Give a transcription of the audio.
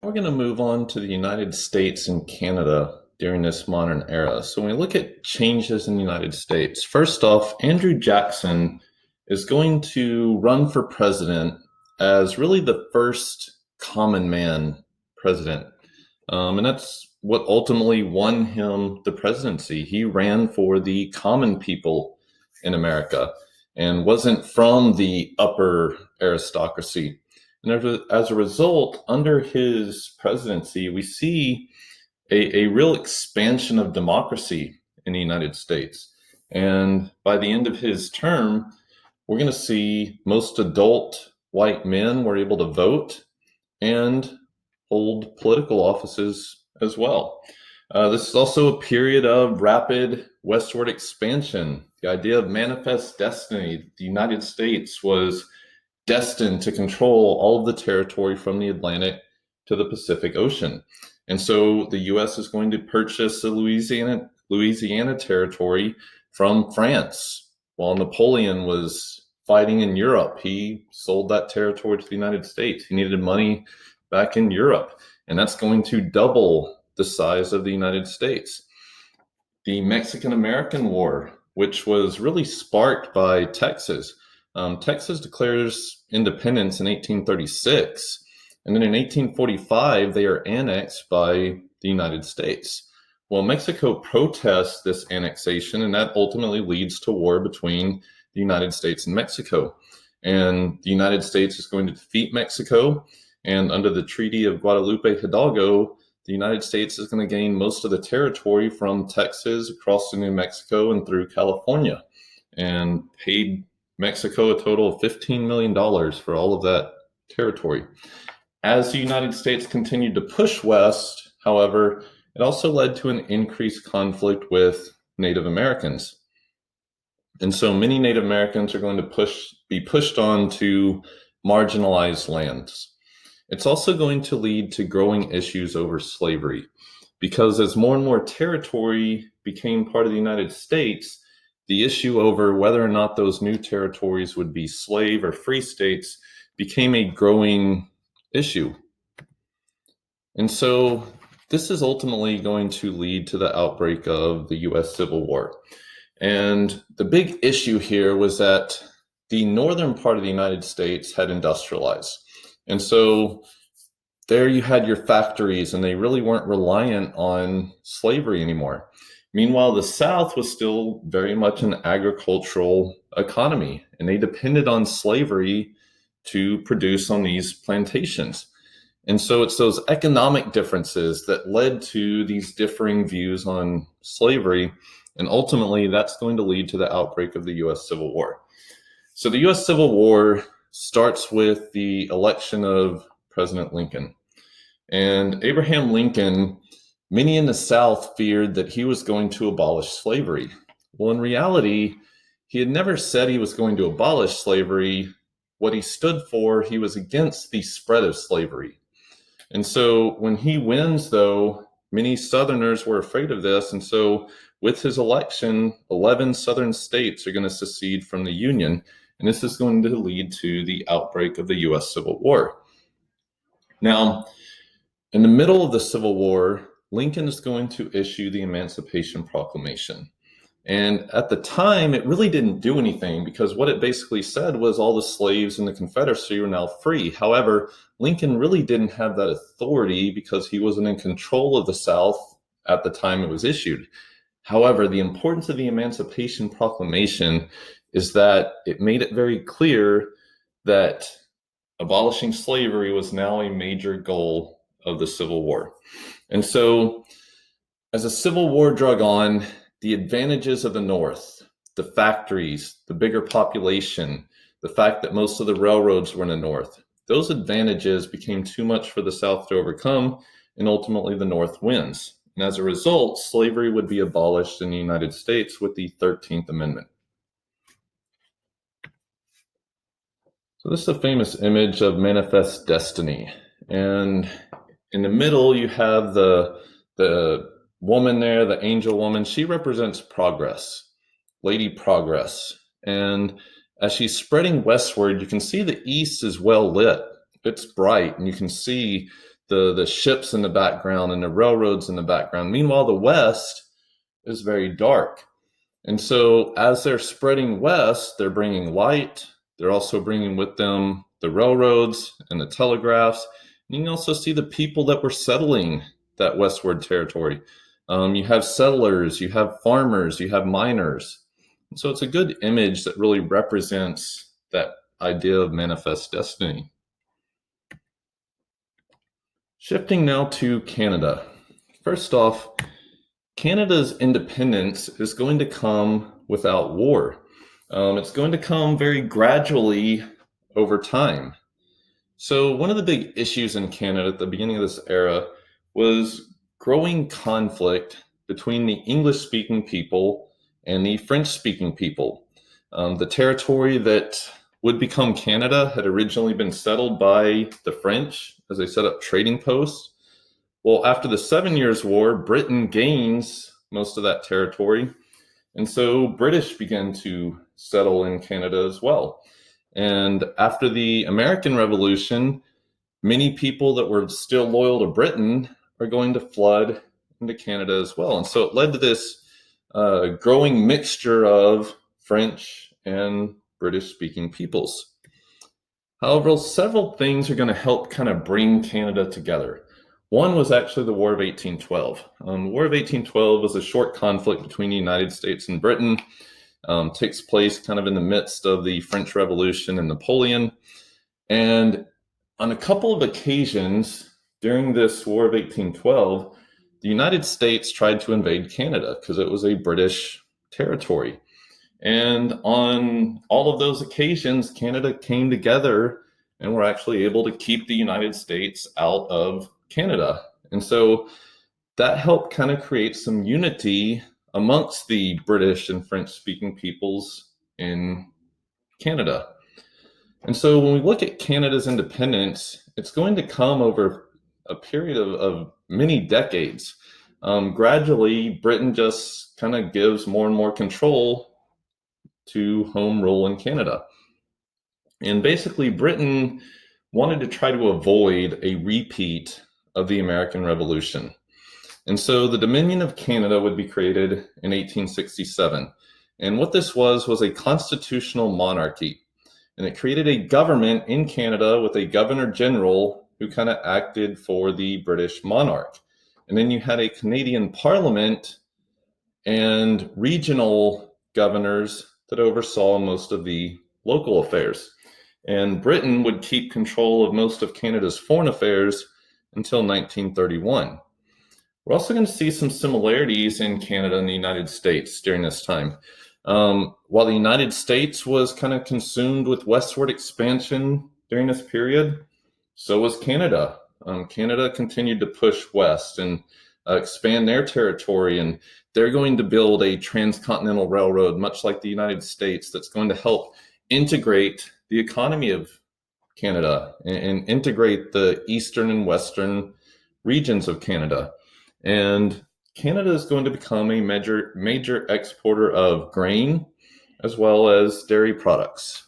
We're going to move on to the United States and Canada during this modern era. So when we look at changes in the United States, first off, Andrew Jackson is going to run for president as really the first common man president. And that's what ultimately won him the presidency. He ran for the common people in America and wasn't from the upper aristocracy. And as a result, under his presidency, we see a real expansion of democracy in the United States. And by the end of his term, we're going to see most adult white men were able to vote and hold political offices as well. This is also a period of rapid westward expansion. The idea of manifest destiny. The United States was destined to control all of the territory from the Atlantic to the Pacific Ocean. And so the US is going to purchase the Louisiana territory from France. While Napoleon was fighting in Europe, he sold that territory to the United States. He needed money back in Europe, and that's going to double the size of the United States. The Mexican-American War, which was really sparked by Texas. Texas declares independence in 1836, and then in 1845, they are annexed by the United States. Well, Mexico protests this annexation, and that ultimately leads to war between the United States and Mexico. And the United States is going to defeat Mexico, and under the Treaty of Guadalupe Hidalgo, the United States is going to gain most of the territory from Texas across to New Mexico and through California, and paid Mexico a total of $15 million for all of that territory. As the United States continued to push west, however, it also led to an increased conflict with Native Americans. And so many Native Americans are going to be pushed on to marginalized lands. It's also going to lead to growing issues over slavery, because as more and more territory became part of the United States, the issue over whether or not those new territories would be slave or free states became a growing issue. And so this is ultimately going to lead to the outbreak of the US Civil War. And the big issue here was that the northern part of the United States had industrialized. And so there you had your factories, and they really weren't reliant on slavery anymore. Meanwhile, the South was still very much an agricultural economy, and they depended on slavery to produce on these plantations. And so it's those economic differences that led to these differing views on slavery, and ultimately that's going to lead to the outbreak of the US Civil War. So the US Civil War starts with the election of President Lincoln. And Abraham Lincoln, many in the South feared that he was going to abolish slavery. Well, in reality, he had never said he was going to abolish slavery. What he stood for, he was against the spread of slavery. And so when he wins, though, many Southerners were afraid of this. And so with his election, 11 Southern states are going to secede from the Union. And this is going to lead to the outbreak of the US Civil War. Now, in the middle of the Civil War, Lincoln is going to issue the Emancipation Proclamation. And at the time, it really didn't do anything, because what it basically said was all the slaves in the Confederacy were now free. However, Lincoln really didn't have that authority because he wasn't in control of the South at the time it was issued. However, the importance of the Emancipation Proclamation is that it made it very clear that abolishing slavery was now a major goal of the Civil War. And so as the Civil War drug on, the advantages of the North, the factories, the bigger population, the fact that most of the railroads were in the North, those advantages became too much for the South to overcome, and ultimately the North wins. And as a result, slavery would be abolished in the United States with the 13th Amendment. So this is a famous image of manifest destiny. And in the middle, you have the woman there, the angel woman. She represents progress, Lady Progress. And as she's spreading westward, you can see the east is well lit. It's bright, and you can see the ships in the background and the railroads in the background. Meanwhile, the West is very dark. And so as they're spreading west, they're bringing light. They're also bringing with them the railroads and the telegraphs. And you can also see the people that were settling that westward territory. You have settlers, you have farmers, you have miners. And so it's a good image that really represents that idea of manifest destiny. Shifting now to Canada. First off, Canada's independence is going to come without war. It's going to come very gradually over time. So one of the big issues in Canada at the beginning of this era was growing conflict between the English-speaking people and the French-speaking people. The territory that would become Canada had originally been settled by the French as they set up trading posts. Well, after the 7 Years' War, Britain gains most of that territory. And so British began to settle in Canada as well. And after the American Revolution, many people that were still loyal to Britain are going to flood into Canada as well. And so it led to this growing mixture of French and British-speaking peoples. However, several things are going to help kind of bring Canada together. One was actually the War of 1812. The War of 1812 was a short conflict between the United States and Britain. Takes place kind of in the midst of the French Revolution and Napoleon. And on a couple of occasions during this War of 1812, the United States tried to invade Canada because it was a British territory. And on all of those occasions, Canada came together and were actually able to keep the United States out of Canada. And so that helped kind of create some unity amongst the British and French-speaking peoples in Canada. And so when we look at Canada's independence, it's going to come over a period of many decades. Gradually, Britain just kind of gives more and more control to home rule in Canada. And basically, Britain wanted to try to avoid a repeat of the American Revolution. And so the Dominion of Canada would be created in 1867. And what this was a constitutional monarchy. And it created a government in Canada with a governor general who kind of acted for the British monarch. And then you had a Canadian parliament and regional governors that oversaw most of the local affairs. And Britain would keep control of most of Canada's foreign affairs until 1931. We're also going to see some similarities in Canada and the United States during this time. While the United States was kind of consumed with westward expansion during this period, so was Canada. Canada continued to push west and expand their territory, and they're going to build a transcontinental railroad, much like the United States, that's going to help integrate the economy of Canada and integrate the eastern and western regions of Canada. And Canada is going to become a major exporter of grain as well as dairy products.